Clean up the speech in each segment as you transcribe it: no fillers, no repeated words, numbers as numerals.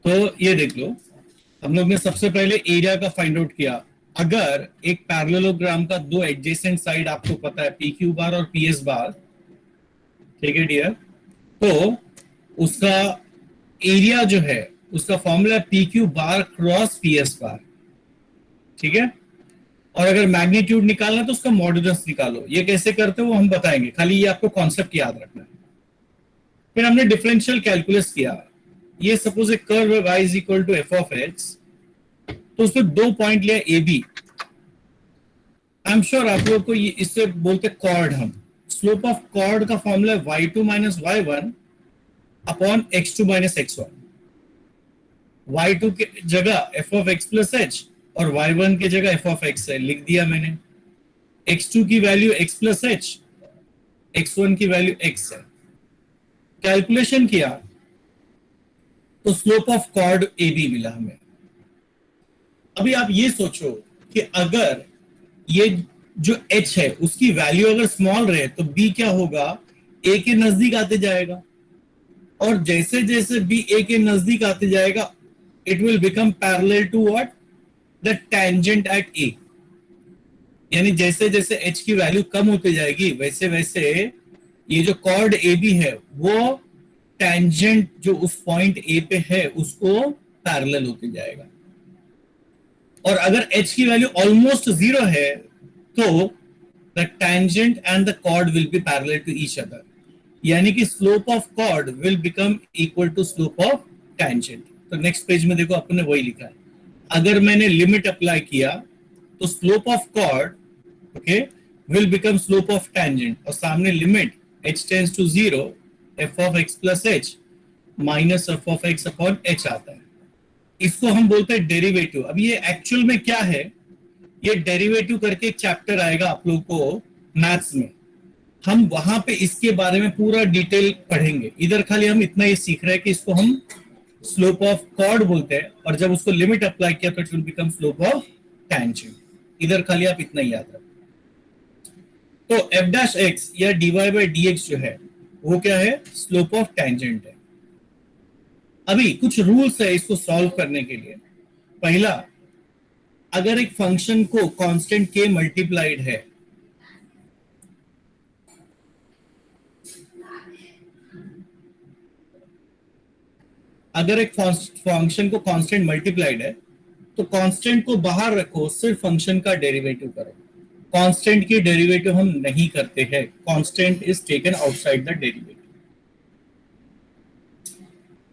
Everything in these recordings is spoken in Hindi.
तो ये देख लो, हम लोग ने सबसे पहले एरिया का फाइंड आउट किया। अगर एक पैरेललोग्राम का दो एडजेसेंट साइड आपको पता है, पी क्यू बार और पी एस बार, ठीक है डियर, तो उसका एरिया जो है उसका formula P Q bar cross P S bar, ठीक है। और अगर मैग्नीट्यूड निकालना तो उसका मॉड्यूलस निकालो। ये कैसे करते हो वो हम बताएंगे, खाली ये आपको कॉन्सेप्ट याद रखना है। फिर हमने डिफरेंशियल कैलकुलस किया। ये सपोज ए कर्व है y is equal to F of X, तो उसमें दो पॉइंट लिया A B. I am sure आप लोग को ये इससे बोलते कॉर्ड। हम स्लोप ऑफ कॉर्ड का फॉर्मूला है y2 minus y1 upon x2 minus x1। y2 के जगह F of X plus H और y1 की जगह एफ ऑफ एक्स है, लिख दिया मैंने। x2 की value x plus H, x1 की वैल्यू x है। कैलकुलेशन किया तो slope of chord A B मिला हमें। अभी आप ये सोचो कि अगर ये जो h है उसकी वैल्यू अगर स्मॉल रहे तो b क्या होगा, a के नजदीक आते जाएगा। और जैसे जैसे b a के नजदीक आते जाएगा it will become parallel to what, the tangent at a। यानी जैसे जैसे h की वैल्यू कम होती जाएगी वैसे वैसे ये जो कॉर्ड ए बी है वो टेंजेंट जो उस पॉइंट ए पे है उसको पैरेलल होते जाएगा। और अगर h की वैल्यू ऑलमोस्ट जीरो है तो the tangent and the chord will be parallel to each other, यानी कि slope of chord will become equal to slope of tangent. तो नेक्स्ट पेज में देखो अपने वही लिखा है। अगर मैंने लिमिट अप्लाई किया तो slope of chord okay will become slope of tangent, और सामने limit h tends to zero F of X plus H minus F of X upon H आता है। इसको हम बोलते हैं डेरिवेटिव। अब ये एक्चुअल में क्या है, ये डेरिवेटिव करके एक चैप्टर आएगा आप लोग को मैथ्स में, हम वहां पे इसके बारे में पूरा डिटेल पढ़ेंगे। इधर खाली हम इतना ही सीख रहे हैं कि इसको हम स्लोप ऑफ कॉर्ड बोलते हैं, और जब उसको लिमिट अप्लाई किया तो it will become slope of tangent. इधर खाली आप इतना ही याद रखें। तो एफ डैश एक्स या dy बाई dx जो है वो क्या है, स्लोप ऑफ टेंजेंट है। अभी कुछ रूल्स है इसको सॉल्व करने के लिए। पहला, अगर एक फंक्शन को कांस्टेंट के मल्टीप्लाइड है, अगर एक फंक्शन को कांस्टेंट मल्टीप्लाइड है तो कांस्टेंट को बाहर रखो, सिर्फ फंक्शन का डेरिवेटिव करो। कांस्टेंट की डेरिवेटिव हम नहीं करते हैं, constant is taken outside the derivative.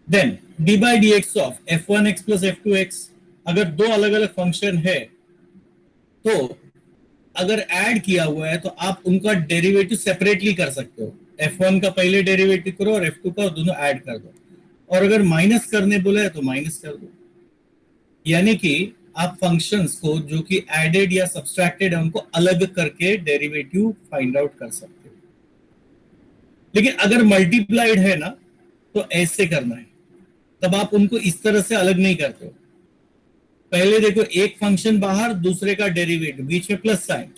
Then D by D X of f1x plus f2x, अगर दो अलग अलग फंक्शन है तो अगर ऐड किया हुआ है तो आप उनका डेरिवेटिव सेपरेटली कर सकते हो। f1 का पहले डेरिवेटिव करो और f2 का, और दोनों ऐड कर दो। और अगर माइनस करने बोले तो माइनस कर दो। यानी कि आप फंक्शंस को जो कि एडेड या सब्सट्रैक्टेड है उनको अलग करके डेरिवेटिव फाइंड आउट कर सकते हो। लेकिन अगर मल्टीप्लाइड है ना तो ऐसे करना है, तब आप उनको इस तरह से अलग नहीं करते हो। पहले देखो, एक फंक्शन बाहर, दूसरे का डेरिवेटिव, बीच में प्लस साइन,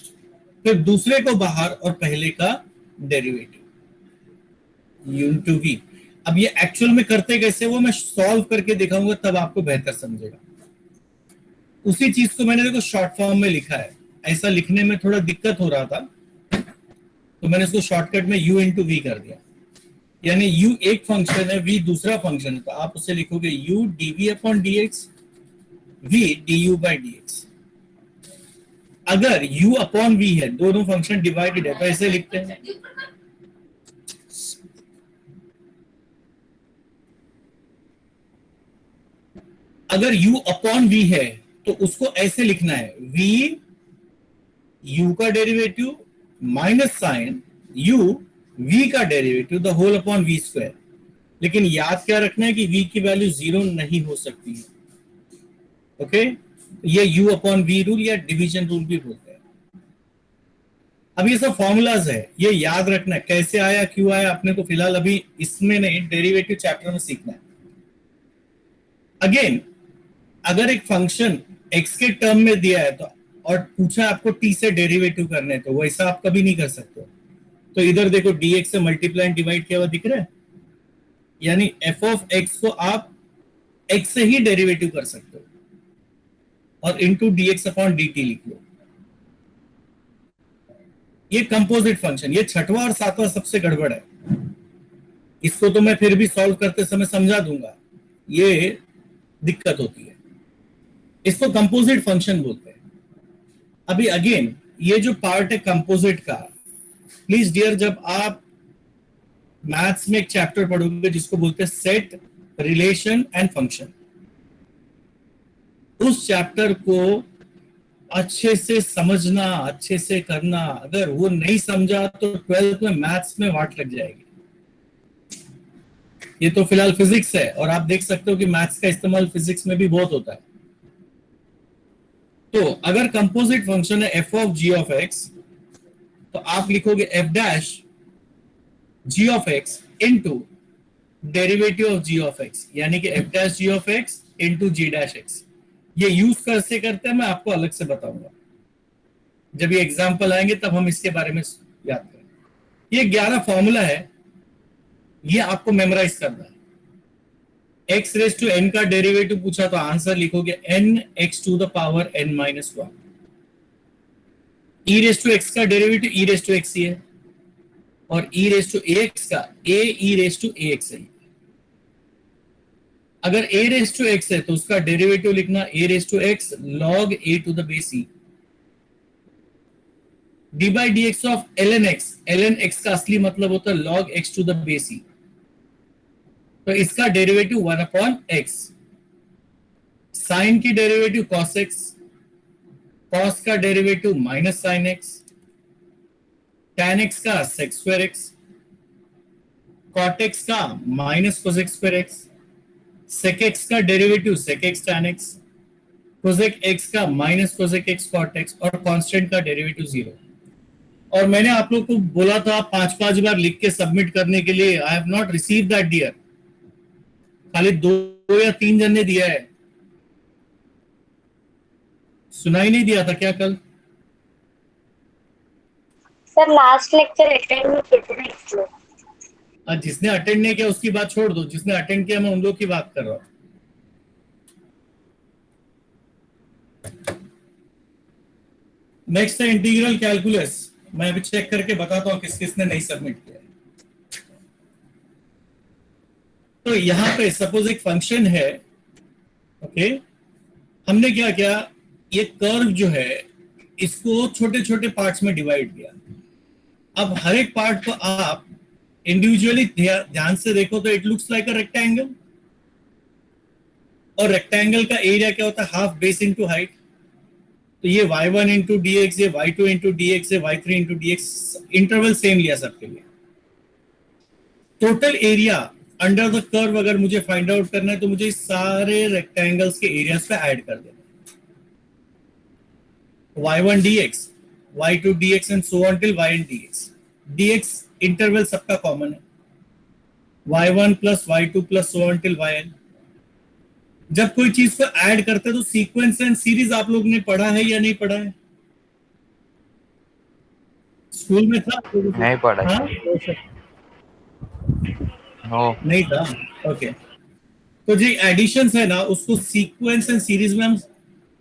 फिर दूसरे को बाहर और पहले का डेरिवेटिव, u/v। अब ये एक्चुअल में करते कैसे वो मैं सॉल्व करके दिखाऊंगा, तब आपको बेहतर समझेगा। उसी चीज को मैंने देखो शॉर्ट फॉर्म में लिखा है। ऐसा लिखने में थोड़ा दिक्कत हो रहा था तो मैंने इसको शॉर्टकट में u/v कर दिया। यानी u एक फंक्शन है, v दूसरा फंक्शन है, तो आप उसे लिखोगे u dv upon dx, v du by dx। अगर u अपॉन v है, दोनों फंक्शन डिवाइडेड है, तो ऐसे लिखते हैं। अगर u अपॉन v है तो उसको ऐसे लिखना है, v u का derivative minus sine u v का derivative the whole upon v square. लेकिन याद क्या रखना है कि v की वैल्यू जीरो नहीं हो सकती है। ओके, ये u अपॉन v रूल या डिवीजन रूल भी बोलते हैं। अब ये सब फॉर्मूलाज है, ये याद रखना है कैसे आया क्यों आया, अपने को फिलहाल अभी इसमें नहीं, डेरिवेटिव चैप्टर में सीखना है। अगेन, अगर एक फंक्शन x के टर्म में दिया है तो और पूछा आपको t से डेरिवेटिव करने, तो वैसा आप कभी नहीं कर सकते। तो इधर देखो dx से मल्टीप्लाई एंड डिवाइड किया हुआ दिख रहा है, यानी f ऑफ x को आप x से ही डेरिवेटिव कर सकते हो और इनटू dx अपॉन dt लिख लो। ये कंपोजिट फंक्शन, ये छठवां और सातवां सबसे गड़बड़ है। इसको तो मैं फिर भी सॉल्व करते समय समझा दूंगा, ये दिक्कत होती है। इसको कंपोजिट फंक्शन बोलते हैं। अभी अगेन ये जो पार्ट है कंपोजिट का, प्लीज डियर, जब आप मैथ्स में एक चैप्टर पढ़ोगे जिसको बोलते हैं सेट, रिलेशन एंड फंक्शन, उस चैप्टर को अच्छे से समझना, अच्छे से करना। अगर वो नहीं समझा तो 12th में मैथ्स में वाट लग जाएगी। ये तो फिलहाल फिजिक्स है और आप देख सकते हो कि मैथ्स का इस्तेमाल फिजिक्स में भी बहुत होता है। तो अगर कंपोजिट फंक्शन है F of G of X, तो आप लिखोगे F dash G of X into derivative of G of X, यानी कि F dash G of X into G dash X. ये यूज कैसे करते हैं मैं आपको अलग से बताऊंगा, जब ये एग्जाम्पल आएंगे तब हम इसके बारे में याद करेंगे। ये 11 फॉर्मूला है, ये आपको मेमोराइज करना है। x रेज टू n का डेरिवेटिव पूछा तो आंसर लिखोगे n x to the power n minus 1। e raise to x का derivative e raise to x ही है और e रेज टू ax का a e raise to ax है। अगर a रेज टू x है तो उसका डेरिवेटिव लिखना a raise to x log a to the base e। d by dx ऑफ ln x का असली मतलब होता है log x to the base e, तो इसका डेरिवेटिव 1 अपॉन एक्स। साइन की डेरिवेटिव cos x, cos का derivative minus sine x, tan x का sec square x, cot x का minus cosec square x, sec x का derivative sec x tan x, cosec x का minus cosec x cot x और कांस्टेंट का डेरिवेटिव 0। और मैंने आप लोग को बोला था 5-5 बार लिख के सबमिट करने के लिए। I have not receive that dear, खाली 2 या 3 जन ने दिया है। सुनाई नहीं दिया था क्या कल? सर लास्ट लेक्चर अटेंड नहीं किए थे इसलिए। जिसने अटेंड नहीं किया उसकी बात छोड़ दो, जिसने अटेंड किया मैं उन लोग की बात कर रहा हूं। नेक्स्ट है इंटीग्रल कैलकुलस। मैं अभी चेक करके बताता हूं किस किसने नहीं सबमिट किया। तो यहां पे सपोज एक फंक्शन है, ओके, हमने क्या किया, ये कर्व जो है इसको छोटे छोटे पार्ट्स में डिवाइड किया। अब हर एक पार्ट को आप इंडिविजुअली ध्यान से देखो तो it looks like a rectangle, और रेक्टेंगल का एरिया क्या होता है, हाफ बेस इनटू हाइट। तो ये y1 इंटू डी एक्स, ये y2 इंटू डी एक्स, ये y3 into D x, interval same लिया सबके लिए। Total area under the curve अगर मुझे फाइंड आउट करना है तो मुझे सारे रेक्टेंगल्स के एरियाज पे ऐड कर देना। y1 dx, y2 dx and so on till yn dx। dx interval सबका कॉमन है, y1 plus y2 plus so on till yn। जब कोई चीज को ऐड करते हैं तो सीक्वेंस एंड सीरीज आप लोग ने पढ़ा है या नहीं पढ़ा है? स्कूल में था? नहीं पढ़ा। हाँ? नो नहीं था, ओके। तो जो एडिशन है ना उसको सीक्वेंस एंड सीरीज में हम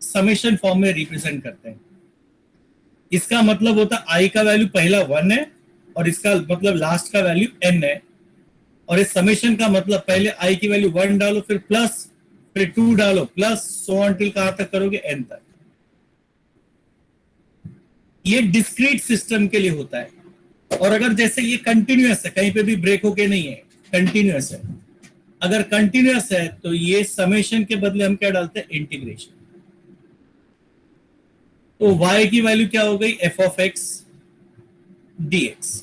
समेशन फॉर्म में रिप्रेजेंट करते हैं। इसका मतलब होता है आई का वैल्यू पहला 1 है और इसका मतलब लास्ट का वैल्यू n है, और इस समेशन का मतलब पहले आई की वैल्यू 1 डालो, फिर प्लस, फिर 2 डालो, प्लस, सो ऑन टिल कहां तक करोगे, n तक। ये डिस्क्रीट सिस्टम के लिए होता है। और अगर जैसे ये कंटिन्यूअस है, कहीं पे भी ब्रेक होके नहीं है, कंटिन्यूअस है, अगर कंटिन्यूअस है तो ये समेशन के बदले हम क्या डालते हैं, इंटीग्रेशन। तो y की वैल्यू क्या हो गई, f ऑफ x dx।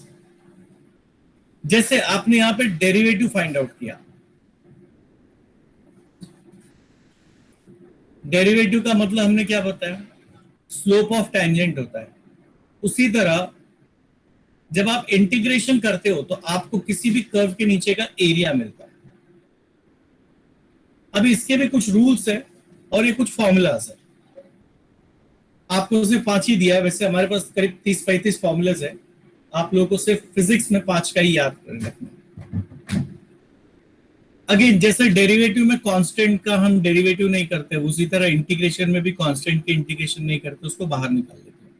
जैसे आपने यहां पे डेरिवेटिव फाइंड आउट किया, डेरिवेटिव का मतलब हमने क्या बताया, स्लोप ऑफ टेंजेंट होता है। उसी तरह जब आप इंटीग्रेशन करते हो तो आपको किसी भी कर्व के नीचे का एरिया मिलता है। अब इसके भी कुछ रूल्स है और ये कुछ फॉर्मूलाज है। आपको सिर्फ 5 ही दिया है, वैसे हमारे पास करीब 30-35 फॉर्मूलाज है। आप लोगों को सिर्फ फिजिक्स में 5 का ही याद रखना। अगेन जैसे डेरिवेटिव में कांस्टेंट का हम डेरिवेटिव नहीं करते, उसी तरह इंटीग्रेशन में भी कांस्टेंट की इंटीग्रेशन नहीं करते, उसको बाहर निकाल देते हैं।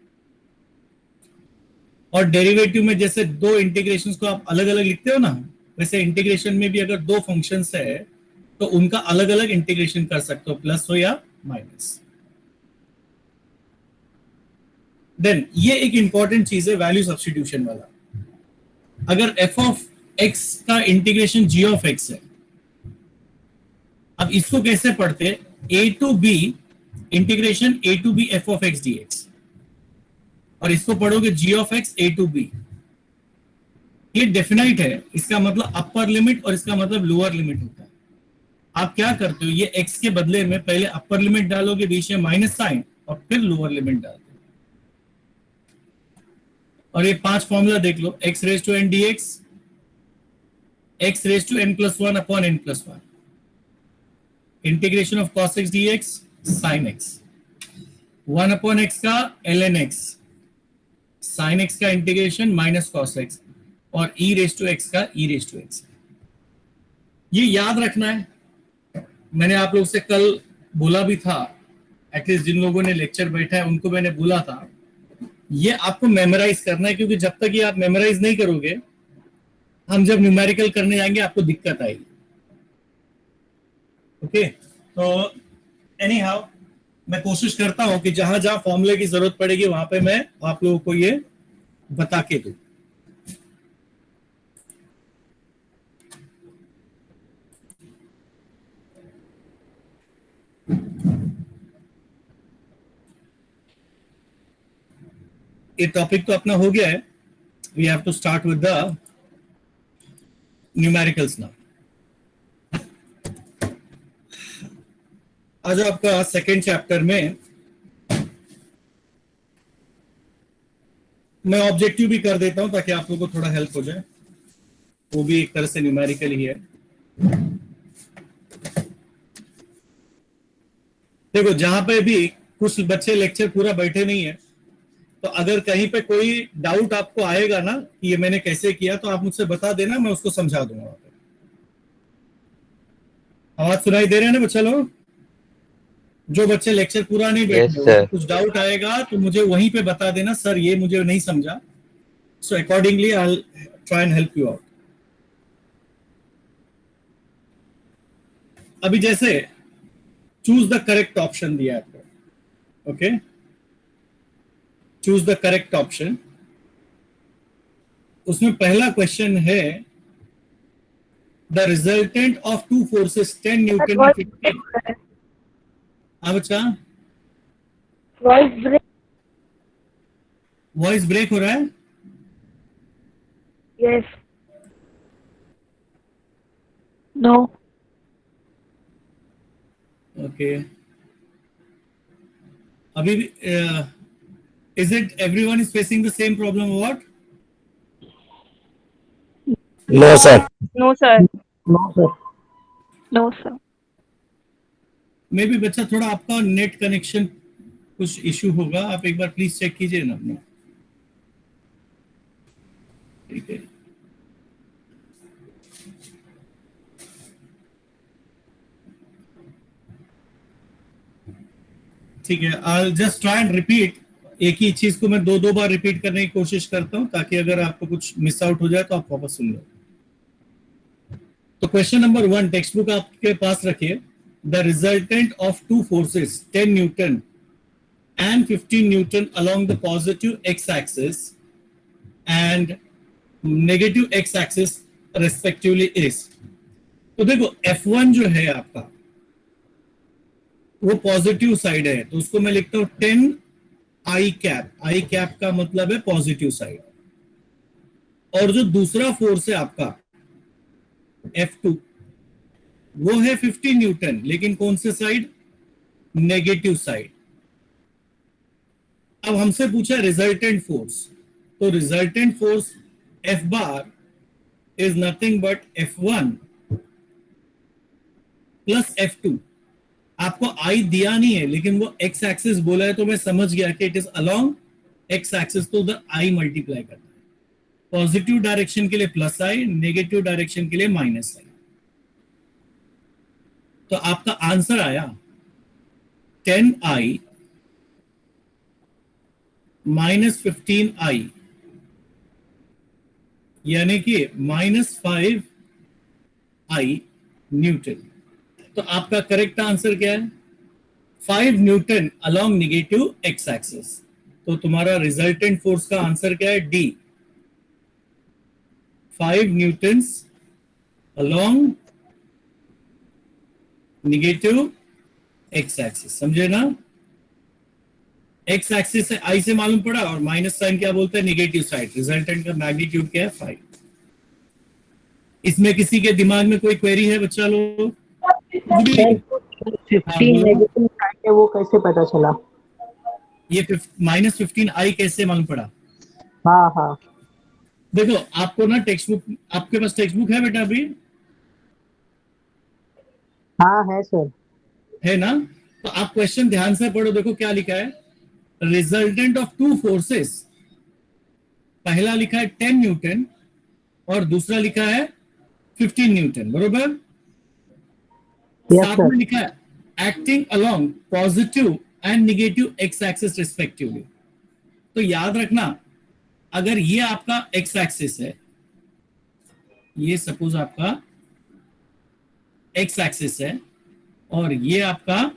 और डेरिवेटिव में जैसे दो इंटीग्रेशंस को आप अलग अलग लिखते हो ना, वैसे इंटीग्रेशन में भी अगर दो फंक्शंस है तो उनका अलग अलग इंटीग्रेशन कर सकते हो, प्लस हो या माइनस। देन ये एक इंपॉर्टेंट चीज है वैल्यू सब्स्टिट्यूशन वाला। अगर एफ ऑफ एक्स का इंटीग्रेशन जी ऑफ एक्स है, अब इसको कैसे पढ़ते, A to B integration A to B F of X D X, और इसको पढ़ोगे G of X A to B. ये डेफिनाइट है, इसका मतलब अपर लिमिट और इसका मतलब लोअर लिमिट होता है। आप क्या करते हो, ये x के बदले में पहले अपर लिमिट डालोगे, बीच में माइनस साइन, और फिर लोअर लिमिट डालते हो। और ये 5 फॉर्मूला देख लो, x raise to N D X, x raise to n plus 1 upon n plus 1, integration of cos x dx sin x, 1 अपॉन x का ln x, sin x का इंटीग्रेशन माइनस cos x, और e रेज टू x का e रेज टू x। ये याद रखना है। मैंने आप लोग से कल बोला भी था, एटलीस्ट जिन लोगों ने लेक्चर बैठा है उनको मैंने बोला था, ये आपको मेमोराइज करना है, क्योंकि जब तक ये आप मेमोराइज नहीं करोगे, हम जब न्यूमेरिकल करने जाएंगे आपको दिक्कत आएगी। ओके, तो एनी हाउ मैं कोशिश करता हूं कि जहां जहां फॉर्मूले की जरूरत पड़ेगी वहां पे मैं आप लोगों को ये बता के दूं। ये टॉपिक तो अपना हो गया है, we have to start with the numericals now. आज आपका सेकेंड चैप्टर में मैं ऑब्जेक्टिव भी कर देता हूं ताकि आप लोगों को थोड़ा हेल्प हो जाए, वो भी एक तरह से न्यूमेरिकल ही है। देखो, जहां पे भी कुछ बच्चे लेक्चर पूरा बैठे नहीं है, तो अगर कहीं पे कोई डाउट आपको आएगा ना कि ये मैंने कैसे किया, तो आप मुझसे बता देना, मैं उसको समझा दूंगा। आवाज सुनाई दे रहे हैं ना बच्चा लोग? जो बच्चे लेक्चर पूरा नहीं बैठे, कुछ डाउट आएगा तो मुझे वहीं पे बता देना, सर ये मुझे नहीं समझा, so accordingly I will try and help you out. अभी जैसे चूज द करेक्ट ऑप्शन दिया है आपको, okay, choose the correct option. उसमें पहला क्वेश्चन है, the resultant of two forces 10 newton and 50। हाँ बच्चा, वॉइस ब्रेक हो रहा है? Yes, no, okay. अभी is it everyone is facing the same problem or what? No, sir. No sir, No, sir. No sir. Maybe बच्चा थोड़ा आपका नेट कनेक्शन कुछ इश्यू होगा, आप एक बार प्लीज चेक कीजिए ना अपना। ठीक है, ठीक है, I just try and repeat. एक ही चीज को मैं दो बार रिपीट करने की कोशिश करता हूं, ताकि अगर आपको कुछ मिस आउट हो जाए तो आप वापस सुन लो। तो क्वेश्चन नंबर 1 टेक्स्ट बुक आपके पास रखिए। The resultant of two forces 10 Newton and 15 Newton along the positive x-axis and negative x-axis respectively is। तो देखो F1 जो है आपका वो पॉजिटिव साइड है, तो उसको मैं लिखता हूं 10 आई कैप। आई कैप का मतलब है पॉजिटिव साइड। और जो दूसरा फोर्स है आपका F2 वो है 50 न्यूटन, लेकिन कौन से साइड? Negative side. अब हमसे पूछा रिजल्टेंट फोर्स, तो resultant force F bar is nothing but F1 plus F2। आपको आई दिया नहीं है, लेकिन वो एक्स एक्सिस बोला है, तो मैं समझ गया कि it is along x axis, तो उधर आई मल्टीप्लाई करना है। पॉजिटिव डायरेक्शन के लिए प्लस आई, नेगेटिव डायरेक्शन के लिए माइनस आई। तो आपका आंसर आया 10i माइनस 15i, यानी कि -5i न्यूटन। तो आपका करेक्ट आंसर क्या है? 5 Newton along negative x axis. तो तुम्हारा रिजल्टेंट फोर्स का आंसर क्या है? D, 5 Newton's along negative x axis. समझे ना? एक्स एक्सिस से आई से मालूम पड़ा, और माइनस साइन क्या बोलता है? Negative side. रिजल्टेंट का मैग्नीट्यूड क्या है? 5। इसमें किसी के दिमाग में कोई क्वेरी है बच्चा लोग? सर, हाँ 15 बोलो। नेगेटिव साइन है वो कैसे पता चला? ये -15i कैसे मालूम पड़ा? हाँ हाँ देखो, आपको ना टेक्स्ट बुक, आपके पास टेक्स्ट बुक है बेटा अभी? हाँ है सर। है ना? तो आप क्वेश्चन ध्यान से पढ़ो। देखो क्या लिखा है, रिजल्टेंट ऑफ टू फोर्सेस। पहला लिखा है 10 न्यूटन और दूसरा लिखा है 15 न्यूटन, बरोबर? यस साथ सर। में लिखा है acting along positive and negative x axis respectively. तो याद रखना, अगर ये आपका एक्स एक्सिस है, ये सपोज आपका एक्स एक्सिस है, और ये आपका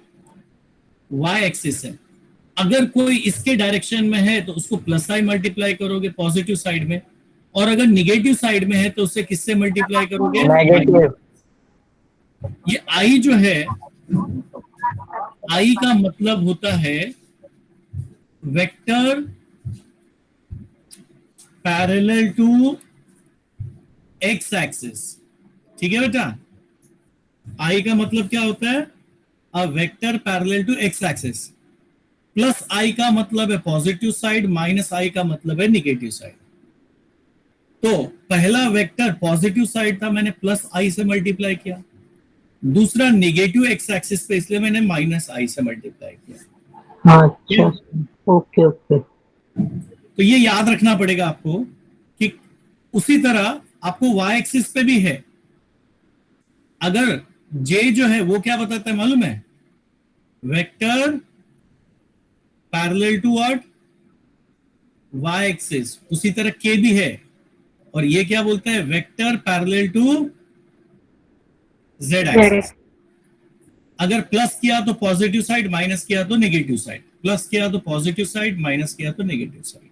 वाई एक्सिस है, अगर कोई इसके डायरेक्शन में है तो उसको प्लस आई मल्टीप्लाई करोगे पॉजिटिव साइड में, और अगर निगेटिव साइड में है तो उसे किससे मल्टीप्लाई करोगे? नेगेटिव। ये आई जो है, आई का मतलब होता है vector parallel to X axis. ठीक है बेटा? आई का मतलब क्या होता है? A vector parallel to X axis. Plus I का मतलब है पॉजिटिव साइड, माइनस आई का मतलब है निगेटिव साइड। तो पहला वेक्टर पॉजिटिव साइड था, मैंने प्लस आई से मल्टीप्लाई किया। दूसरा नेगेटिव एक्स एक्सिस पे, इसलिए मैंने माइनस आई से मल्टीप्लाई किया। हाँ अच्छा। Okay okay. तो ये याद रखना पड़ेगा आपको कि उसी तरह आपको वाई एक्सिस पे भी है। अगर जे जो है वो क्या बताता है मालूम है? Vector parallel to what? Y axis. उसी तरह के भी है, और ये क्या बोलता है? Vector parallel to Z axis. अगर प्लस किया तो पॉजिटिव साइड, माइनस किया तो नेगेटिव साइड। प्लस किया तो पॉजिटिव साइड, माइनस किया तो नेगेटिव साइड।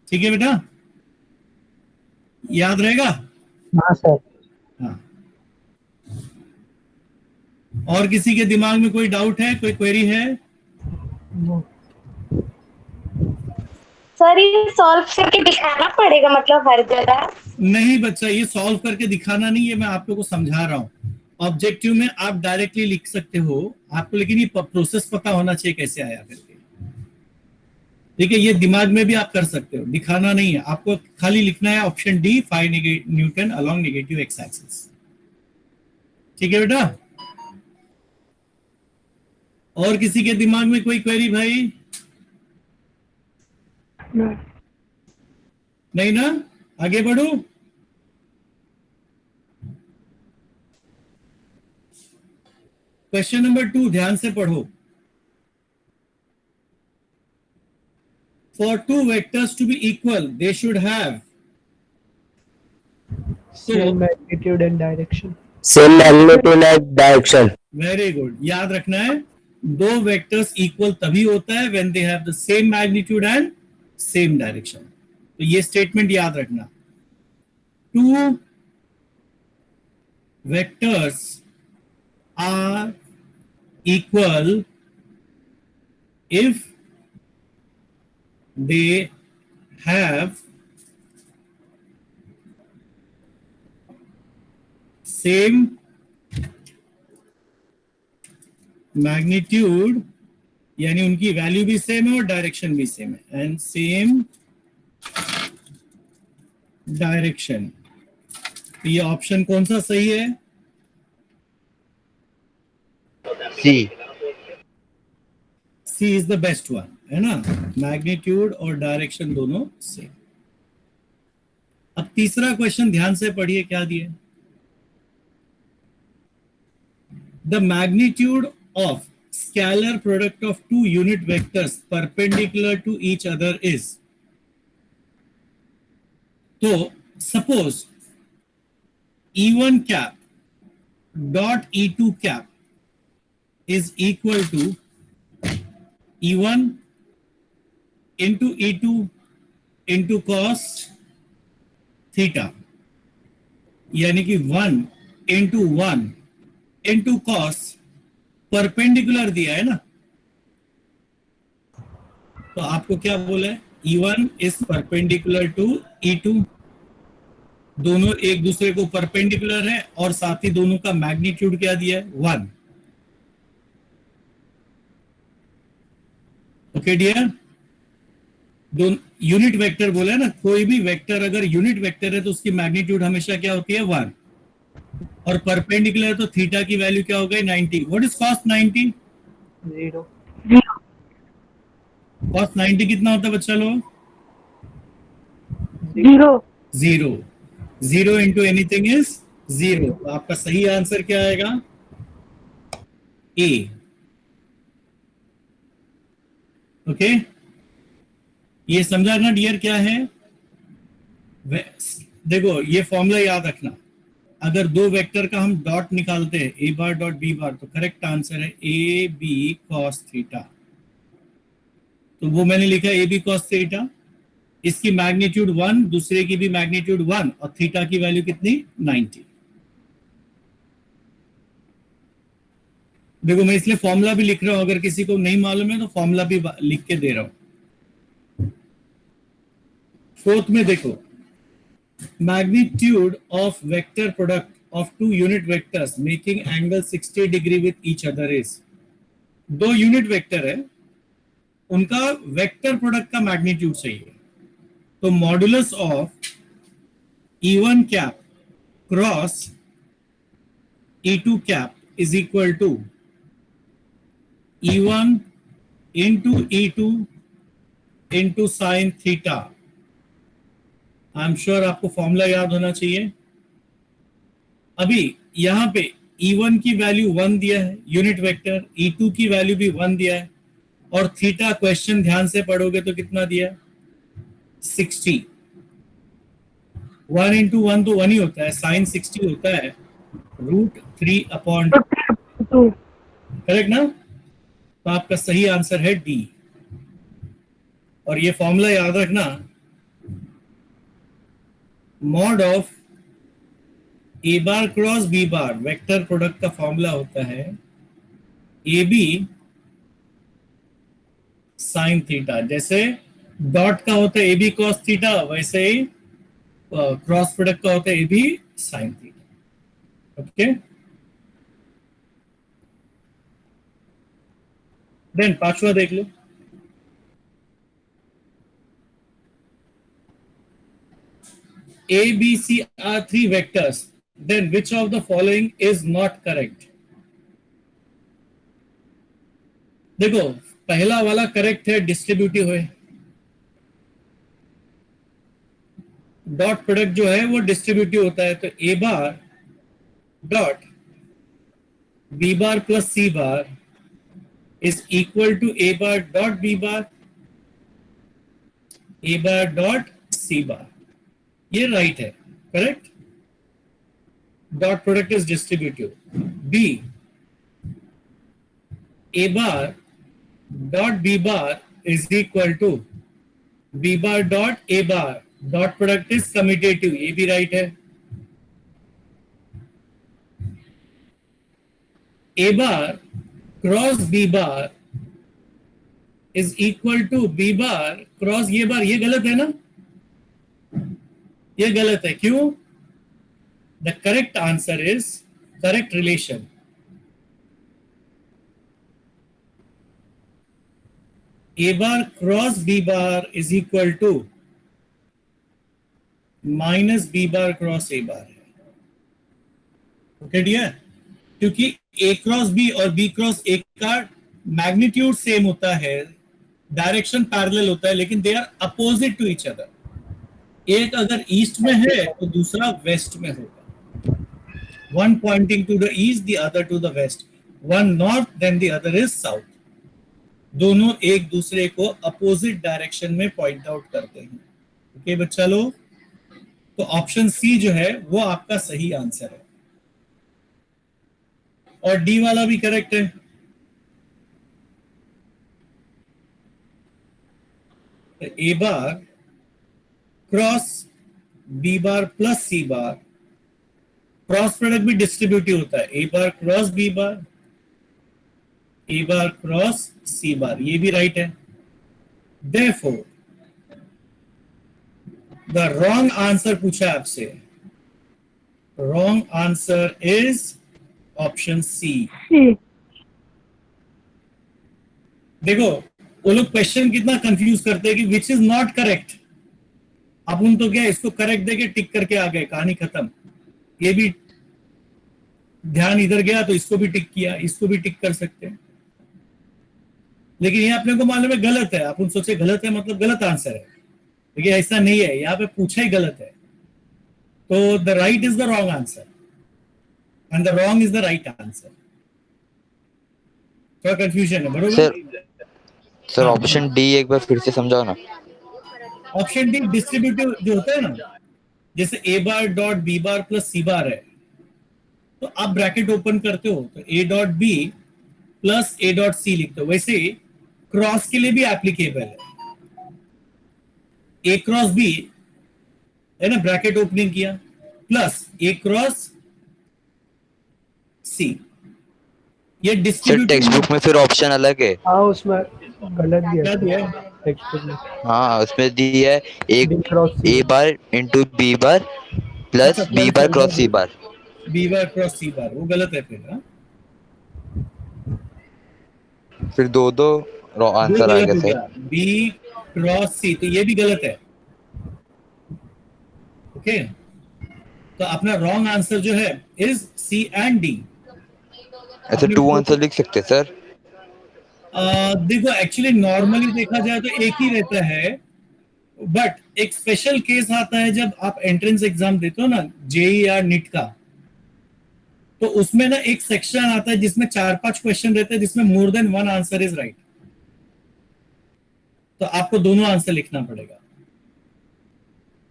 ठीक है बेटा? याद रहेगा? हाँ सर। हाँ। और किसी के दिमाग में कोई डाउट है, कोई क्वेरी है? सर ये सॉल्व करके दिखाना पड़ेगा मतलब हर जगह? नहीं बच्चा, ये सॉल्व करके दिखाना नहीं है, मैं आप लोगों को समझा रहा हूँ। ऑब्जेक्टिव में आप डायरेक्टली लिख सकते हो आपको, लेकिन ये प्रोसेस पता होना चाहिए कैसे आया करके। ठीक है? ये दिमाग में भी आप कर सकते हो, दिखाना नहीं है आपको। खाली लिखना है option D, 5 Newton along negative x axis. ठीक है बेटा? और किसी के दिमाग में कोई क्वेरी भाई? नहीं ना? आगे बढ़ो। क्वेश्चन नंबर 2 ध्यान से पढ़ो। For two vectors to be equal, they should have Same magnitude and direction. Same magnitude and direction. Very good. याद रखना है, दो वेक्टर्स इक्वल तभी होता है when they have the same magnitude and same direction. तो ये स्टेटमेंट याद रखना। Two vectors are equal if they have same magnitude, यानी उनकी वैल्यू भी सेम है और डायरेक्शन भी सेम है, एंड सेम डायरेक्शन। तो ये ऑप्शन कौन सा सही है? सी। सी इज द बेस्ट वन, है ना? मैग्नीट्यूड और डायरेक्शन दोनों सेम। अब तीसरा क्वेश्चन ध्यान से पढ़िए, क्या दिए? the magnitude of scalar product of two unit vectors perpendicular to each other is. तो suppose E1 cap dot E2 cap is equal to E1 into E2 into cos theta, यानी कि 1 into 1 into cos परपेंडिकुलर दिया है ना, तो आपको क्या बोला है, E1 is perpendicular to E2, दोनों एक दूसरे को परपेंडिकुलर है और साथ ही दोनों का मैग्नीट्यूड क्या दिया है, 1. ओके डियर, दोनों यूनिट वेक्टर बोला है ना, कोई भी वेक्टर अगर यूनिट वेक्टर है तो उसकी मैग्नीट्यूड हमेशा क्या होती है, 1, और परपेंडिकुलर तो थीटा की वैल्यू क्या हो गई, 90. What is cos 90? 0. cos 90 कितना होता है बच्चा लोग? 0. 0 into anything is 0. तो आपका सही आंसर क्या आएगा, A. ओके, ये समझा ना डियर क्या है? देखो ये फॉर्मूला याद रखना, अगर दो वेक्टर का हम डॉट निकालते हैं ए बार डॉट बी बार, तो करेक्ट आंसर है ए बी कॉस थीटा. तो वो मैंने लिखा ए बी कॉस थीटा, इसकी मैग्नीट्यूड 1, दूसरे की भी मैग्नीट्यूड 1, और थीटा की वैल्यू कितनी, 90. देखो मैं इसलिए फॉर्मूला भी लिख रहा हूं, अगर किसी को नहीं मालूम है तो फॉर्मूला भी लिख के दे रहा हूं. फोर्थ में देखो, magnitude of vector product of two unit vectors making angle 60 degree with each other is. दो यूनिट वेक्टर है, उनका वेक्टर प्रोडक्ट का मैग्नीट्यूड चाहिए, तो modulus of E1 cap cross E2 cap is equal to E1 into E2 into sin theta. I am sure आपको फॉर्मूला याद होना चाहिए. अभी यहां पे E1 की वैल्यू 1 दिया है यूनिट वेक्टर, E2 की वैल्यू भी 1 दिया है, और थीटा क्वेश्चन ध्यान से पढ़ोगे तो कितना दिया है, 60. 1 into 1 तो 1 ही होता है, साइन 60 होता है, √3/2. करेक्ट ना? तो आपका सही आंसर है डी. और ये फॉर्मूला याद रखना, mod of A bar cross B bar vector product का फॉर्मूला होता है ए बी साइन थीटा. जैसे डॉट का होता है ए बी कॉस थीटा, वैसे ही क्रॉस प्रोडक्ट का होता है A B sine theta. Okay, then पांचवा देख लो. A, B, C are three vectors. Then which of the following is not correct? देखो पहला वाला करेक्ट है, डिस्ट्रीब्यूटिव है. डॉट प्रोडक्ट जो है वो डिस्ट्रीब्यूटिव होता है, तो A bar dot B bar plus C bar is equal to A bar dot B bar, A bar dot C bar. ये राइट है, correct. Dot product is distributive. B, A bar dot B bar is equal to B bar dot A bar, dot product is commutative, ये भी राइट है. A bar cross B bar is equal to B bar cross A bar, ये गलत है ना, ये गलत है. क्यों? The correct answer is correct relation. A bar cross B bar is equal to minus B bar cross A bar है. ओके डियर, क्योंकि ए क्रॉस बी और बी क्रॉस ए का मैग्नीट्यूड सेम होता है, डायरेक्शन पैरेलल होता है, लेकिन they are opposite to each other. एक अगर ईस्ट में है तो दूसरा वेस्ट में होगा. One pointing to the east, the other to the west. One north then the other is south. दोनों एक दूसरे को अपोजिट डायरेक्शन में पॉइंट आउट करते हैं। ओके बच्चा लोग, तो ऑप्शन सी जो है वो आपका सही आंसर है और डी वाला भी करेक्ट है। A bar cross B bar plus C bar, cross product भी डिस्ट्रीब्यूटिव होता है। A bar cross B bar, A bar cross C bar, ये भी राइट है। Therefore, the wrong answer पूछा आपसे, wrong answer is option C। देखो वो लोग क्वेश्चन कितना कंफ्यूज करते हैं कि विच इज नॉट करेक्ट। अपन तो क्या इसको करेक्ट देके टिक करके आ गए, कहानी खत्म। ये भी ध्यान इधर गया तो इसको भी टिक किया, इसको भी टिक कर सकते हैं, लेकिन ये अपने को मालूम है गलत है। अपन सोचे गलत है मतलब गलत आंसर है, लेकिन ऐसा नहीं है, यहाँ पे पूछा ही गलत है। तो the right is the wrong answer and the wrong is the right answer. थोड़ा कंफ्यूजन है, बरोबर सर ऑप्शन डी एक बार फिर से समझाओ ना। ऑप्शन डी डिस्ट्रीब्यूटिव जो होता है ना, जैसे A bar dot B bar plus C bar है, तो आप ब्रैकेट ओपन करते हो तो A dot B plus A dot C लिखते हो। वैसे क्रॉस के लिए भी एप्लीकेबल है, ए क्रॉस बी है ना, ब्रैकेट ओपनिंग किया प्लस ए क्रॉस सी, ये सर डिस्ट्रीब्यूटिव। टेक्स्ट बुक में फिर ऑप्शन अलग है। हाँ उसमें गलत क्या दिया दिया है? टेक्स्ट में। हाँ उसमें दी है एक B क्रॉस C। ए bar into B bar plus अच्छा, बी बार क्रॉस सी बार। बी बार क्रॉस सी बार, वो गलत है फिर। हाँ फिर दो दो आंसर आ गया सर। बी क्रॉस सी, तो ये भी गलत है। ओके, तो अपना रॉन्ग आंसर जो है इज सी एंड डी। ऐसे टू आंसर लिख सकते हैं सर। देखो एक्चुअली नॉर्मली देखा जाए तो एक ही रहता है, बट एक स्पेशल केस आता है जब आप एंट्रेंस एग्जाम देते हो ना, जेई या नीट का, तो उसमें ना एक सेक्शन आता है जिसमें 4-5 क्वेश्चन रहते हैं जिसमें more than one answer is right, तो आपको दोनों आंसर लिखना पड़ेगा।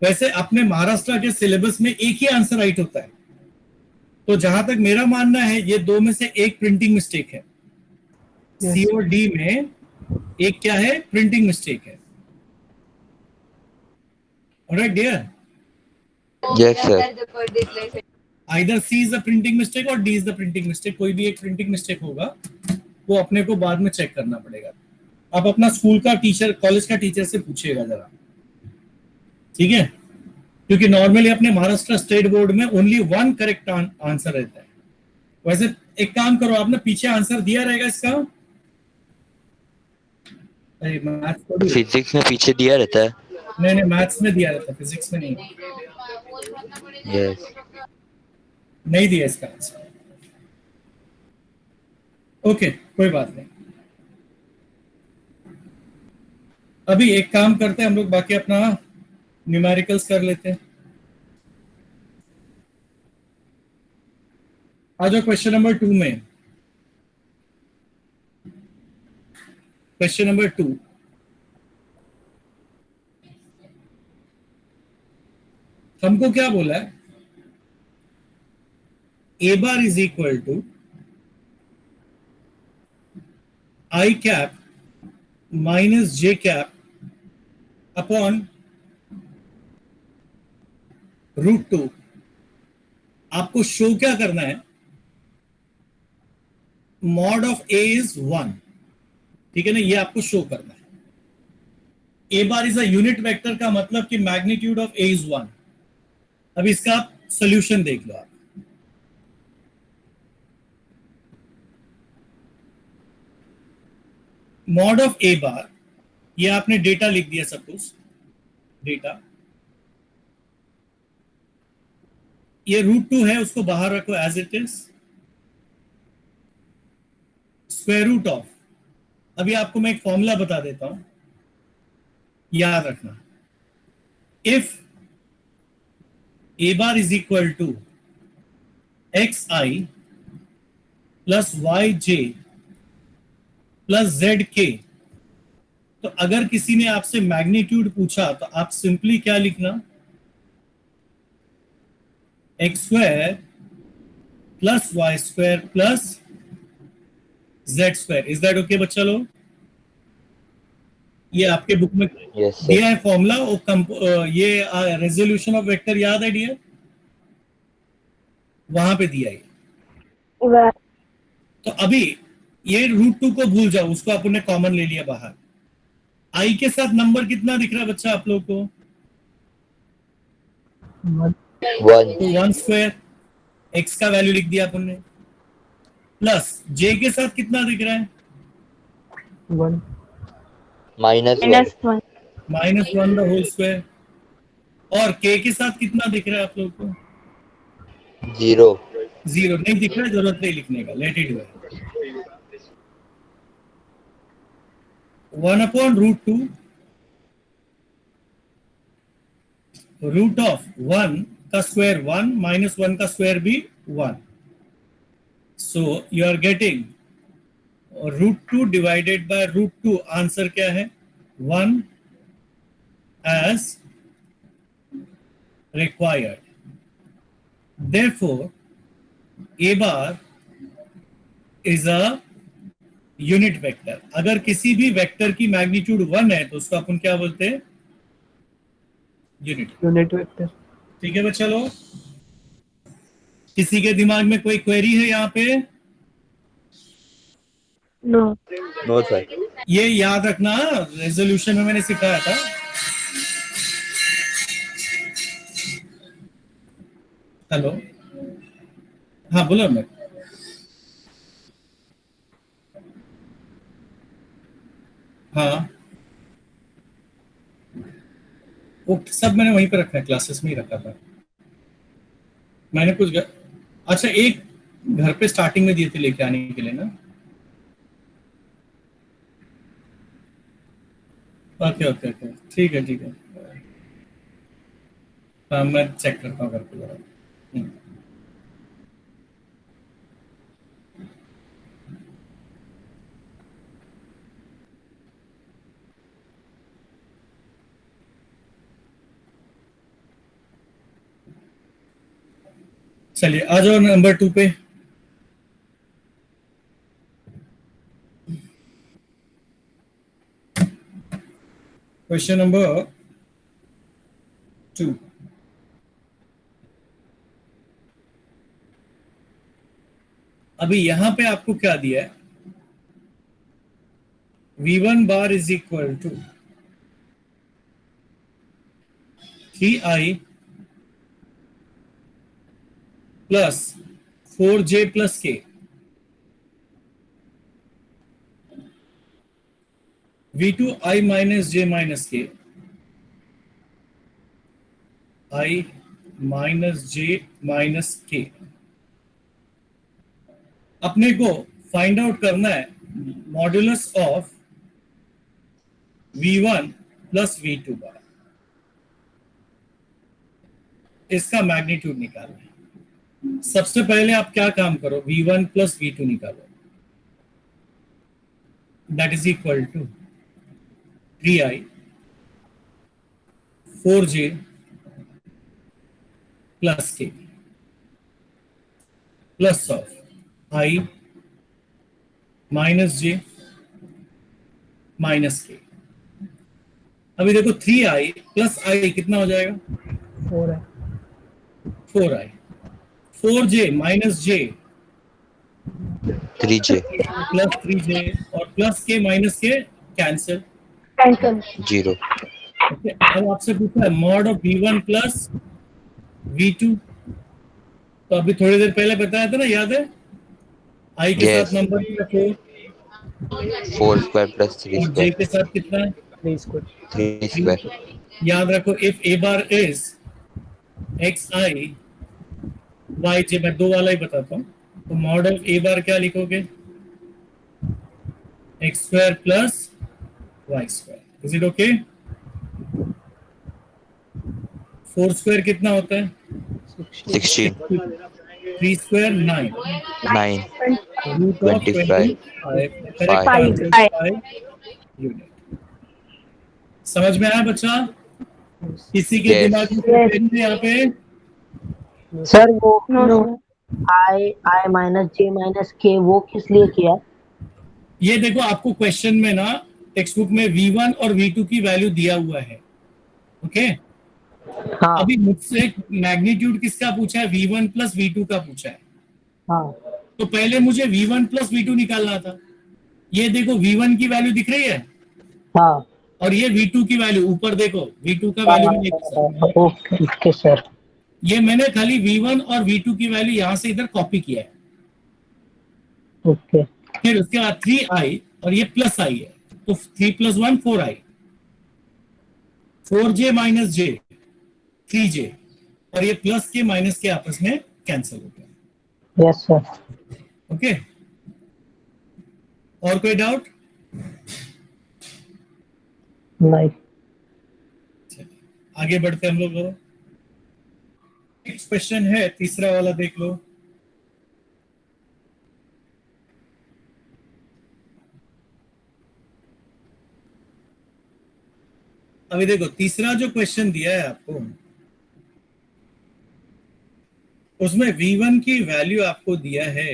वैसे अपने महाराष्ट्र के सिलेबस में एक ही आंसर राइट होता है, तो जहां तक मेरा मानना है ये दो में से एक प्रिंटिंग मिस्टेक है। सी और डी में एक क्या है, प्रिंटिंग मिस्टेक है। Alright dear, yes sir. Either C is the printing mistake और D is the printing mistake, कोई भी एक प्रिंटिंग मिस्टेक होगा, वो अपने को बाद में चेक करना पड़ेगा। आप अपना स्कूल का टीचर, कॉलेज का टीचर से पूछिएगा जरा, ठीक है, क्योंकि नॉर्मली अपने महाराष्ट्र स्टेट बोर्ड में ओनली वन करेक्ट आंसर रहता है। वैसे एक काम करो, आपने पीछे आंसर दिया रहेगा इसका, फिजिक्स में पीछे दिया रहता है। नहीं मैथ्स में दिया रहता है, फिजिक्स में नहीं। यस नहीं दिया इसका आंसर। ओके कोई बात नहीं, अभी एक काम करते हैं हम लोग, बाकी अपना न्यूमेरिकल्स कर लेते हैं। आ जाओ क्वेश्चन नंबर 2 में। क्वेश्चन नंबर 2, हमको क्या बोला है, A bar is equal to I cap minus J cap upon √2। आपको शो क्या करना है, मॉड ऑफ ए इज 1, ठीक है ना, ये आपको शो करना है। A bar is a unit vector का मतलब कि मैग्नीट्यूड ऑफ ए इज 1। अब इसका आप सोल्यूशन देख लो। आप मॉड ऑफ ए बार, ये आपने डेटा लिख दिया, सपोज डेटा, ये √2 है, उसको बाहर रखो as it is, square root of. अभी आपको मैं एक फॉर्मूला बता देता हूं, याद रखना। If A bar is equal to XI plus Y J plus Z K. तो अगर किसी ने आपसे मैग्नीट्यूड पूछा तो आप सिंपली क्या लिखना, X square plus Y square plus Z square. Is that okay बच्चा लोग? ये आपके बुक में Yes, sir. दिया है फॉर्मूला, ये रेजोल्यूशन ऑफ वेक्टर याद है डियर? वहां पे दिया है। तो अभी ये √2 को भूल जाओ, उसको अपन ने कॉमन ले लिया बाहर। आई के साथ नंबर कितना दिख रहा है बच्चा आप लोग को? 1. तो 1 स्क्वायर, एक्स का वैल्यू लिख दिया अपन ने, प्लस जे के साथ कितना दिख रहा है? 1 -1. -1. -1 द होल स्क्वायर। और के के साथ कितना दिख रहा है आप लोग को? 0. 0 नहीं दिख रहा है, जरूरत नहीं लिखने का, let it go. 1 upon √2, root of 1 का स्क्वायर 1 माइनस 1 का स्क्वायर भी 1। So you are getting √2 divided by √2। Answer क्या है? 1 as required. Therefore, A bar is a unit vector. अगर किसी भी वेक्टर की मैग्नीट्यूड 1 है तो उसको अपन क्या बोलते हैं? Unit vector. ठीक है बच्चा लोग? किसी के दिमाग में कोई क्वेरी है यहाँ पे? No. No, sir. ये याद रखना, रेजोल्यूशन में मैंने सिखाया था। हेलो, हाँ बोलो मैं। हाँ वो सब मैंने वहीं पे रखा है, क्लासेस में ही रखा था मैंने। कुछ अच्छा एक घर पे स्टार्टिंग में दिए थे लेके आने के लिए ना। ओके ओके ओके, ठीक है ठीक है। हाँ मैं चेक करता हूँ घर पे जरा। चलिए आ जाओ नंबर 2 पे। Question number 2। अभी यहां पे आपको क्या दिया है? V1 bar is equal to 3i plus 4j plus k। V2 i minus j minus k, i minus j minus k। अपने को फाइंड आउट करना है modulus of V1 plus V2 बार। इसका मैग्नीट्यूड निकालना है। सबसे पहले आप क्या काम करो, V1 प्लस V2 निकालो। That is equal to 3i 4j plus k plus of i minus j minus k। अभी देखो 3i प्लस i कितना हो जाएगा? 4i 4j minus j 3j. Plus 3j और plus k minus k cancel. 0. अब आपसे पूछा है mod of V1 plus V2। तो अभी थोड़ी देर पहले बताया था ना, याद है? i के Yes. साथ नंबर 4 square plus 3 और j square. के साथ कितना है? 3 square. याद रखो, if a bar is xi yj, मैं 2 वाला ही बताता हूँ। तो मॉड ऑफ a बार क्या लिखोगे? x square plus y square. Is it okay? 4 square कितना होता है? 16. 3 square 9। 9. Root of 25 correct answer 5 unit. समझ में आया बच्चा? किसी के Yes. दिमाग में पेन है यहाँ पे? सर वो नो सर। आई माइनस जे माइनस के वो किस लिए किया? ये देखो आपको क्वेश्चन में ना टेक्स्ट बुक में V1 और V2 की वैल्यू दिया हुआ है। ओके, हाँ अभी मुझसे मैग्नीट्यूड किसका पूछा है? V1 प्लस V2 का पूछा है। हाँ तो पहले मुझे V1 प्लस V2 निकालना था। ये देखो V1 की वैल्यू दिख रही है हाँ और ये V2 की वैल्यू ऊपर देखो, V2 का वैल्यू मैंने ओके ओके सर। ये मैंने खाली V1 और V2 की वैल्यू यहां से इधर कॉपी किया है। ओके फिर उसके बाद 3i और ये प्लस आई है, तो 3 + 1 4i, 4j minus j 3j, और ये प्लस के माइनस के आपस में कैंसिल हो गया। Yes sir. ओके, और कोई डाउट? नहीं। आगे बढ़ते हम लोग। नेक्स्ट क्वेश्चन है, तीसरा वाला देख लो। अभी देखो तीसरा जो क्वेश्चन दिया है आपको, उसमें V1 की वैल्यू आपको दिया है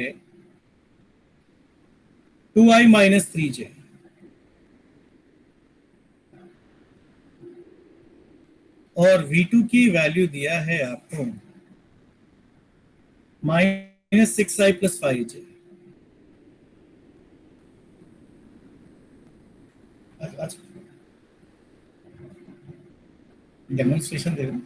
2i माइनस 3j, और V2 की वैल्यू दिया है आपको minus 6i plus 5j। Demonstration दे रहा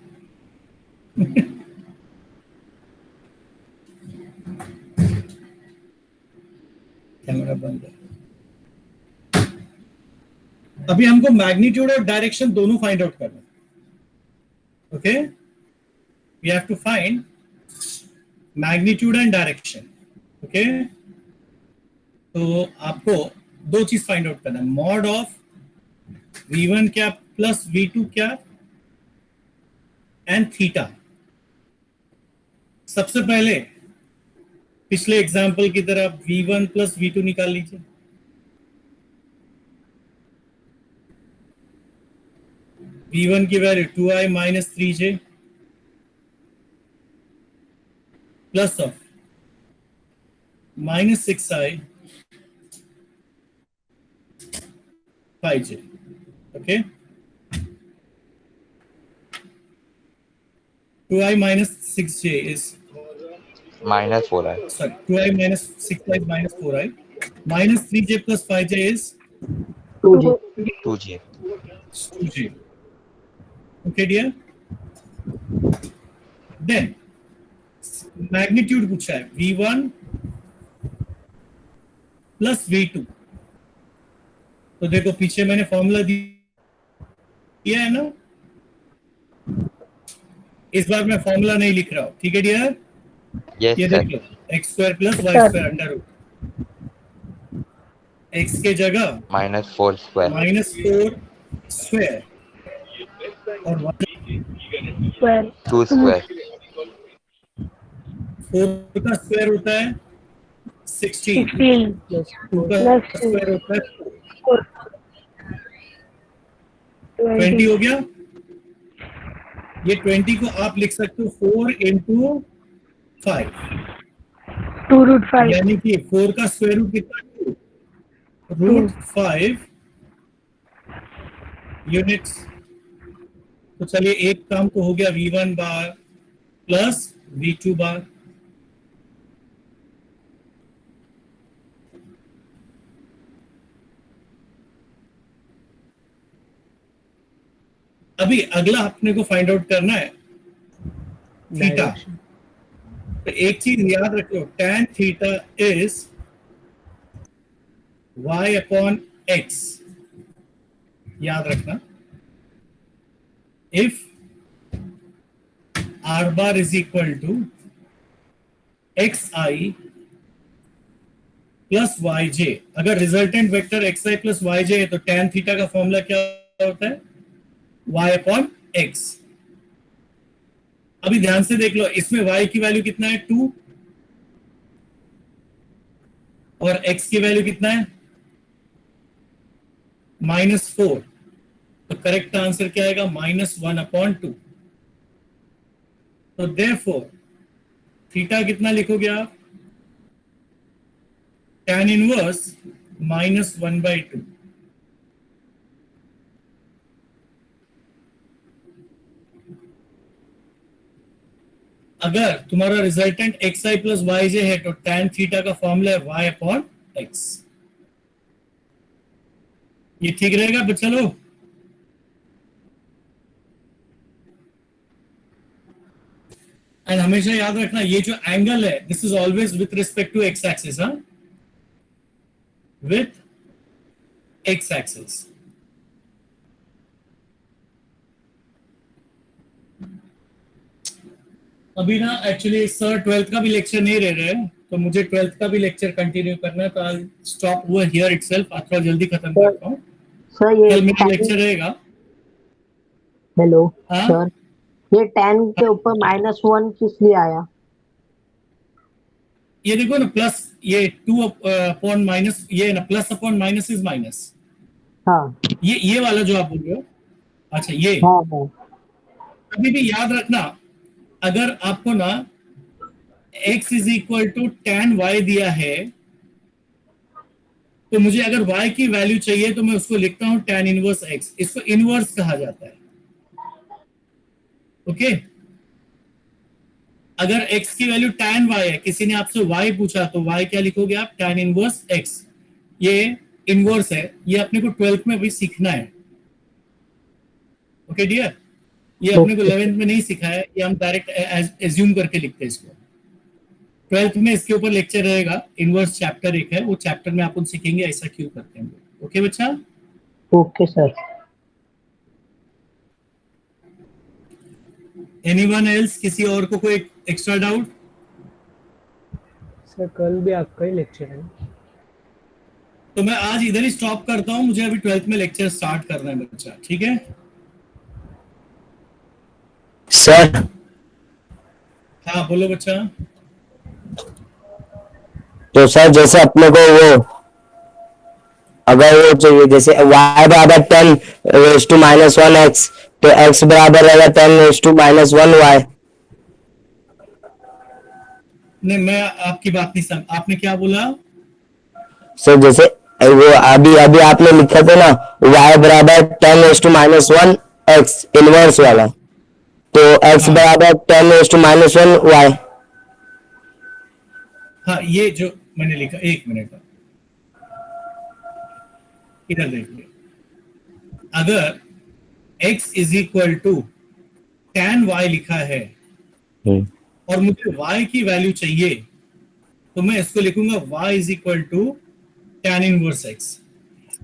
कैमरा बंद है। अभी हमको मैग्नीट्यूड और डायरेक्शन दोनों फाइंड आउट करना है। Okay, we have to find magnitude and direction. Okay, तो आपको दो चीज फाइंड आउट करना है, मॉड ऑफ V1 क्या प्लस V2 क्या एंड थीटा। सबसे पहले पिछले एग्जाम्पल की तरह V1 प्लस V2 निकाल लीजिए। V1 की value 2i minus 3j plus of minus 6i 5j। Okay, 2i minus 6j is minus 4i. sorry 2i minus 6i minus 4i minus 3j plus 5j is 2G 2g. 2j. Okay dear, then magnitude पूछा है V1 plus V2। तो देखो पीछे मैंने फॉर्मूला दिया है ना, इस बार मैं फॉर्मूला नहीं लिख रहा हूं, ठीक है डियर? Yes ये sir. देख लो, x square plus Y square under root, x के जगह -4 square. -4 स्क्वायर और स्क्वायर 2 square. 4 का स्क्वायर होता है 16, 16 2 का स्क्वायर होता है 20 हो गया। ये 20 को आप लिख सकते हो 4 into 5, 2√5 यानी कि 4 का स्क्वायर रूट कितना? √5 यूनिट्स। तो चलिए एक काम तो हो गया, V1 बार प्लस V2 बार। अभी अगला अपने को फाइंड आउट करना है थीटा। तो एक चीज याद रखो, tan theta is y upon x, याद रखना। If r bar is equal to xi plus yj, अगर resultant vector xi plus yj है तो tan थीटा का फॉर्मूला क्या होता है? y upon x। अभी ध्यान से देख लो, इसमें y की वैल्यू कितना है? 2, और x की वैल्यू कितना है -4, तो करेक्ट आंसर क्या आएगा -1/2। तो देयरफॉर थीटा कितना लिखोगे आप tan इनवर्स -1/2। अगर तुम्हारा रिजल्टेंट xi प्लस yj है तो tan थीटा का फॉर्मूला है y/x। ये ठीक रहेगा बच्चा लोग? एंड हमेशा याद रखना ये जो एंगल है this is always with respect to X axis, हाँ, विथ एक्स एक्सिस। अभी ना एक्चुअली सर 12th का भी लेक्चर नहीं रह रहे हैं, तो मुझे 12th का भी लेक्चर कंटिन्यू करना है, तो I stop over here itself. थोड़ा जल्दी खत्म करता हूँ। सर ये कल मेरा लेक्चर रहेगा। हेलो हाँ? सर, ये 10 के ऊपर -1 किस लिए आया? ये देखो ना प्लस, ये 2 अपॉन माइनस, ये ना plus upon minus is minus. हाँ ये वाला जो आप बोल रहे हो, अच्छा ये हाँ हाँ अभी भी याद रखना, अगर आपको ना x is equal to tan y दिया है, तो मुझे अगर y की वैल्यू चाहिए तो मैं उसको लिखता हूं tan इनवर्स x। इसको इनवर्स कहा जाता है। ओके, अगर x की वैल्यू tan y है, किसी ने आपसे y पूछा तो y क्या लिखोगे आप tan इनवर्स x। ये इनवर्स है, ये अपने को 12th में भी सीखना है। ओके डियर, ये अपने को 11th में नहीं सिखाया है, ये हम डायरेक्ट एज्यूम करके लिखते हैं इसको। 12th में इसके ऊपर लेक्चर रहेगा, इनवर्स चैप्टर एक है, वो चैप्टर में आप सीखेंगे ऐसा क्यों करते हैं। ओके बच्चा? Okay sir. एनीवन एल्स, किसी और को कोई एक्स्ट्रा डाउट? सर कल भी आपका ही लेक्चर है। तो मैं आज इधर ही स्टॉप करता हूं, मुझे अभी 12th में लेक्चर स्टार्ट करना है बच्चा, ठीक है सर? हाँ बोलो बच्चा। तो सर जैसे अपने को वो अगर वो चाहिए, जैसे y बराबर 10 रेज टू -1 x, तो x बराबर रहेगा 10 रेज टू -1 y। नहीं, मैं आपकी बात नहीं समझ, आपने क्या बोला? सर जैसे वो अभी अभी आपने लिखा था ना y बराबर 10 रेज टू -1 x इनवर्स वाला, तो x हाँ। बराबर 10 रेज टू -1 y। हाँ, ये जो मैंने लिखा, एक मिनट इधर देखिए, अगर x is equal to tan y लिखा है और मुझे y की वैल्यू चाहिए, तो मैं इसको लिखूंगा y is equal to tan inverse x।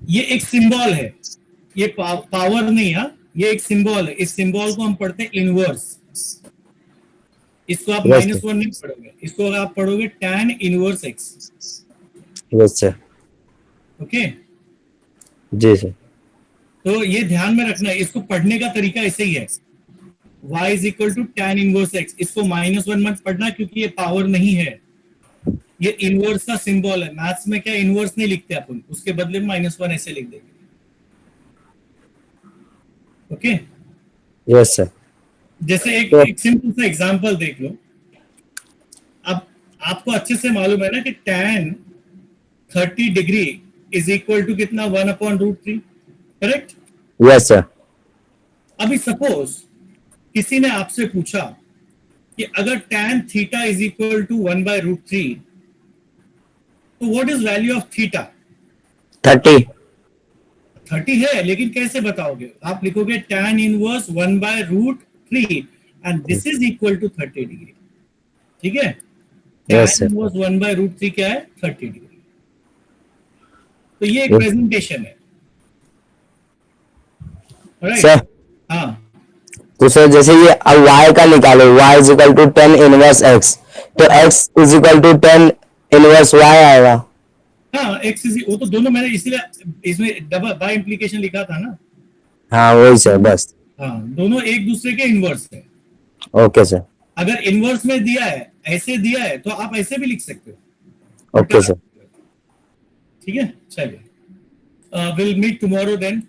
ये एक सिंबल है, ये पावर नहीं है, ये एक सिंबल है। इस सिंबल को हम पढ़ते हैं इनवर्स। इसको आप Yes, -1 नहीं पढ़ोगे, इसको आप पढ़ोगे tan inverse x। Yes sir. Okay, जी सर। तो ये ध्यान में रखना है, इसको पढ़ने का तरीका ऐसे ही है, y is equal to tan inverse x। इसको -1 मत पढ़ना क्योंकि ये पावर नहीं है, ये इनवर्स का सिंबल है। मैथ्स में क्या इनवर्स नहीं लिखते अपन, उसके बदले में -1 ऐसे लिख देंगे। Okay, yes sir. जैसे एक सिंपल सा एग्जांपल देख लो। अब आपको अच्छे से मालूम है ना कि tan 30 degree is equal to कितना 1/√3, करेक्ट? Yes sir. अभी सपोज किसी ने आपसे पूछा कि अगर tan theta is equal to 1/√3, तो what is value of theta? 30। 30 है, लेकिन कैसे बताओगे? आप लिखोगे tan inverse 1/√3 and this is equal to 30 degree. ठीक है, Yes, tan इनवर्स 1/√3 क्या है? 30 डिग्री। तो ये एक प्रेजेंटेशन है। Alright? सर हाँ, तो सर जैसे ये अब y का निकालो, y is equal to 10 inverse x, तो x is equal to 10 inverse y आएगा। हाँ, एक्स इज, वो तो दोनों मैंने इसलिए इसमें डबल बाय इंप्लीकेशन लिखा था ना। हाँ वही सर, बस। हाँ, दोनों एक दूसरे के इनवर्स है। Okay sir. अगर इनवर्स में दिया है, ऐसे दिया है, तो आप ऐसे भी लिख सकते हो। Okay sir. ठीक है, चलिए, विल मीट टुमारो देन.